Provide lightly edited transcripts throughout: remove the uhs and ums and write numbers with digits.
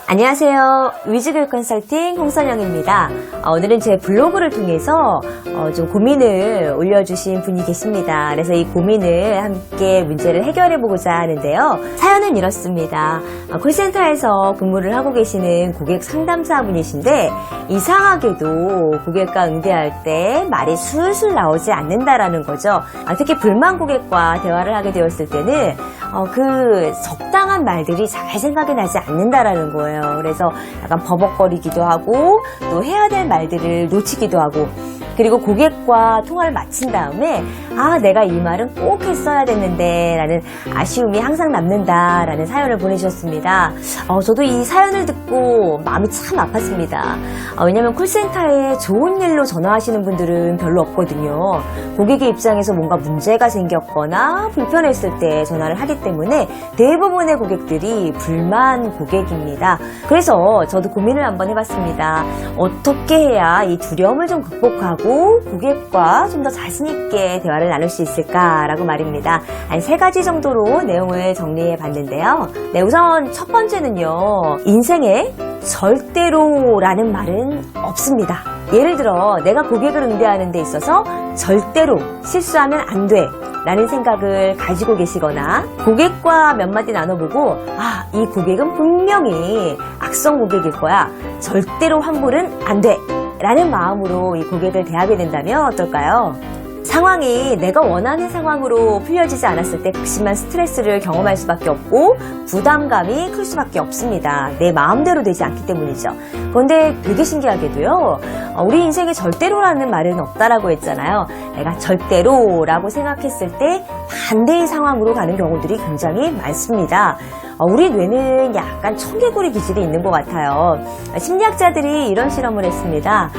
안녕하세요. 위즈글 컨설팅 홍선영입니다. 오늘은 제 블로그를 통해서 좀 고민을 올려주신 분이 계십니다. 그래서 이 고민을 함께 문제를 해결해보고자 하는데요. 사연은 이렇습니다. 콜센터에서 근무를 하고 계시는 고객 상담사분이신데 이상하게도 고객과 응대할 때 말이 술술 나오지 않는다라는 거죠. 특히 불만 고객과 대화를 하게 되었을 때는 그 적당한 말들이 잘 생각이 나지 않는다라는 거예요. 그래서 약간 버벅거리기도 하고 또 해야 될 말들을 놓치기도 하고, 그리고 고객과 통화를 마친 다음에 내가 이 말은 꼭 했어야 됐는데 라는 아쉬움이 항상 남는다 라는 사연을 보내주셨습니다. 저도 이 사연을 듣고 마음이 참 아팠습니다. 왜냐하면 콜센터에 좋은 일로 전화하시는 분들은 별로 없거든요. 고객의 입장에서 뭔가 문제가 생겼거나 불편했을 때 전화를 하기 때문에 대부분의 고객들이 불만 고객입니다. 그래서 저도 고민을 한번 해봤습니다. 어떻게 해야 이 두려움을 좀 극복하고 고객과 좀 더 자신있게 대화를 나눌 수 있을까라고 말입니다. 한 3가지 정도로 내용을 정리해 봤는데요. 우선 첫 번째는요. 인생에 절대로라는 말은 없습니다. 예를 들어 내가 고객을 응대하는 데 있어서 절대로 실수하면 안 돼 라는 생각을 가지고 계시거나, 고객과 몇 마디 나눠보고 이 고객은 분명히 악성 고객일 거야, 절대로 환불은 안 돼 라는 마음으로 이 고객을 대하게 된다면 어떨까요? 상황이 내가 원하는 상황으로 풀려지지 않았을 때 극심한 스트레스를 경험할 수밖에 없고 부담감이 클 수밖에 없습니다. 내 마음대로 되지 않기 때문이죠. 그런데 되게 신기하게도요, 우리 인생에 절대로라는 말은 없다라고 했잖아요. 내가 절대로라고 생각했을 때 반대의 상황으로 가는 경우들이 굉장히 많습니다. 우리 뇌는 약간 청개구리 기질이 있는 것 같아요. 심리학자들이 이런 실험을 했습니다.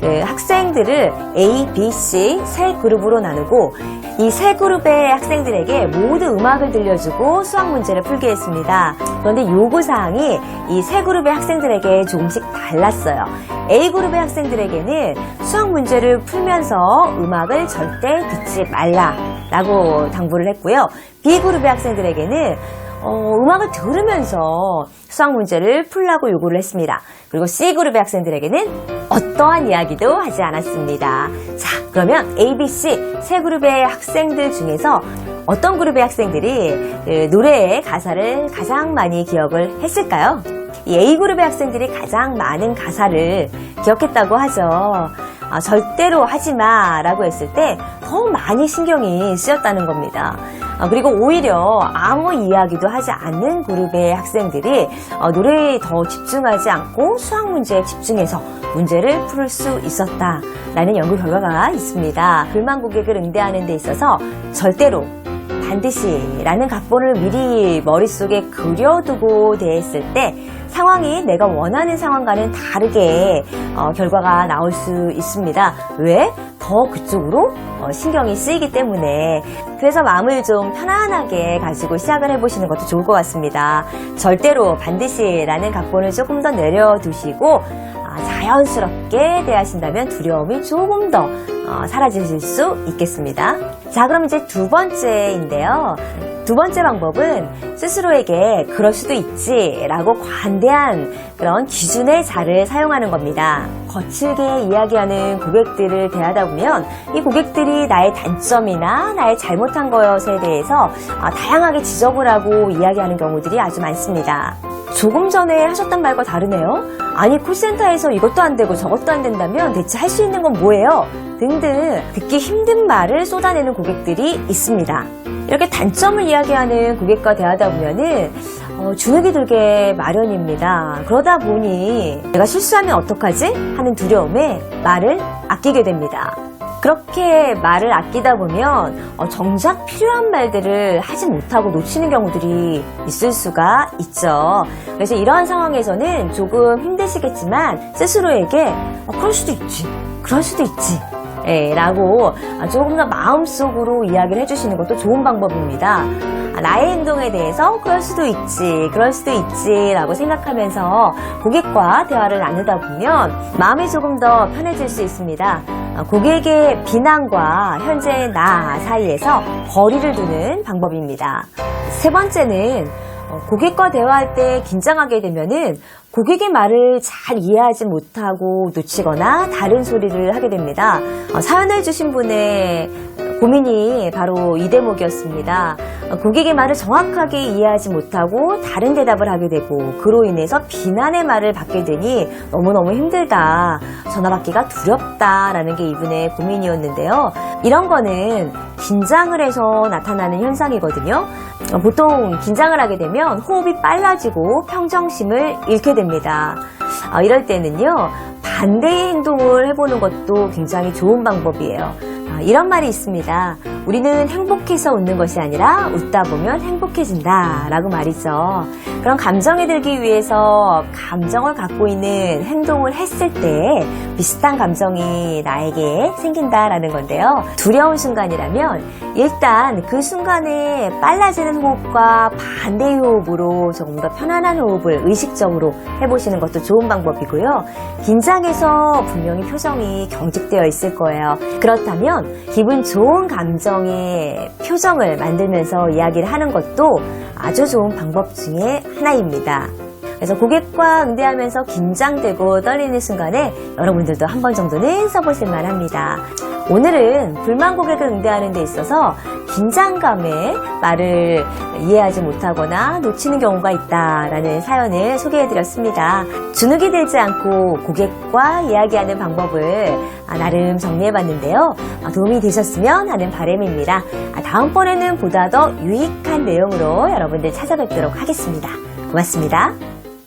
학생들을 A, B, C 세 그룹으로 나누고 이 세 그룹의 학생들에게 모두 음악을 들려주고 수학 문제를 풀게 했습니다. 그런데 요구사항이 이 세 그룹의 학생들에게 조금씩 달랐어요. A 그룹의 학생들에게는 수학 문제를 풀면서 음악을 절대 듣지 말라라고 당부를 했고요. B 그룹의 학생들에게는 음악을 들으면서 수학 문제를 풀라고 요구를 했습니다. 그리고 C그룹의 학생들에게는 어떠한 이야기도 하지 않았습니다. 자, 그러면 A, B, C 세 그룹의 학생들 중에서 어떤 그룹의 학생들이 노래의 가사를 가장 많이 기억을 했을까요? 이 A그룹의 학생들이 가장 많은 가사를 기억했다고 하죠. 절대로 하지마 라고 했을 때 더 많이 신경이 쓰였다는 겁니다. 그리고 오히려 아무 이야기도 하지 않는 그룹의 학생들이 노래에 더 집중하지 않고 수학 문제에 집중해서 문제를 풀 수 있었다라는 연구 결과가 있습니다. 불만 고객을 응대하는 데 있어서 절대로, 반드시 라는 각본을 미리 머릿속에 그려두고 대했을 때 상황이 내가 원하는 상황과는 다르게 결과가 나올 수 있습니다. 왜? 더 그쪽으로 신경이 쓰이기 때문에. 그래서 마음을 좀 편안하게 가지고 시작을 해보시는 것도 좋을 것 같습니다. 절대로, 반드시 라는 각본을 조금 더 내려두시고 자연스럽게 대하신다면 두려움이 조금 더 사라지실 수 있겠습니다. 자, 그럼 이제 두 번째인데요. 두 번째 방법은 스스로에게 그럴 수도 있지 라고 관대한 그런 기준의 자를 사용하는 겁니다. 거칠게 이야기하는 고객들을 대하다 보면 이 고객들이 나의 단점이나 나의 잘못한 것에 대해서 다양하게 지적을 하고 이야기하는 경우들이 아주 많습니다. 조금 전에 하셨던 말과 다르네요. 아니, 콜센터에서 이것도 안 되고 저것도 안 된다면 대체 할 수 있는 건 뭐예요? 등등 듣기 힘든 말을 쏟아내는 고객들이 있습니다. 이렇게 단점을 이야기하는 고객과 대하다 보면은 주눅이 들게 마련입니다. 그러다 보니 내가 실수하면 어떡하지? 하는 두려움에 말을 아끼게 됩니다. 그렇게 말을 아끼다 보면 정작 필요한 말들을 하지 못하고 놓치는 경우들이 있을 수가 있죠. 그래서 이러한 상황에서는 조금 힘드시겠지만 스스로에게 그럴 수도 있지, 그럴 수도 있지 라고 조금 더 마음속으로 이야기를 해주시는 것도 좋은 방법입니다. 나의 행동에 대해서 그럴 수도 있지 라고 생각하면서 고객과 대화를 나누다 보면 마음이 조금 더 편해질 수 있습니다. 고객의 비난과 현재의 나 사이에서 거리를 두는 방법입니다. 세 번째는 고객과 대화할 때 긴장하게 되면은 고객의 말을 잘 이해하지 못하고 놓치거나 다른 소리를 하게 됩니다. 사연을 주신 분의 고민이 바로 이 대목이었습니다. 고객의 말을 정확하게 이해하지 못하고 다른 대답을 하게 되고 그로 인해서 비난의 말을 받게 되니 너무너무 힘들다. 전화 받기가 두렵다라는 게 이분의 고민이었는데요. 이런 거는 긴장을 해서 나타나는 현상이거든요. 보통 긴장을 하게 되면 호흡이 빨라지고 평정심을 잃게 됩니다. 이럴 때는요, 반대의 행동을 해보는 것도 굉장히 좋은 방법이에요. 이런 말이 있습니다. 우리는 행복해서 웃는 것이 아니라 웃다 보면 행복해진다 라고 말이죠. 그런 감정이 들기 위해서 감정을 갖고 있는 행동을 했을 때 비슷한 감정이 나에게 생긴다라는 건데요. 두려운 순간이라면 일단 그 순간에 빨라지는 호흡과 반대의 호흡으로 조금 더 편안한 호흡을 의식적으로 해보시는 것도 좋은 방법이고요. 긴장해서 분명히 표정이 경직되어 있을 거예요. 그렇다면 기분 좋은 감정의 표정을 만들면서 이야기를 하는 것도 아주 좋은 방법 중에 하나입니다. 그래서 고객과 응대하면서 긴장되고 떨리는 순간에 여러분들도 한 번 정도는 써보실 만합니다. 오늘은 불만 고객을 응대하는 데 있어서 긴장감에 말을 이해하지 못하거나 놓치는 경우가 있다라는 사연을 소개해드렸습니다. 주눅이 들지 않고 고객과 이야기하는 방법을 나름 정리해봤는데요. 도움이 되셨으면 하는 바람입니다. 다음번에는 보다 더 유익한 내용으로 여러분들 찾아뵙도록 하겠습니다. 고맙습니다.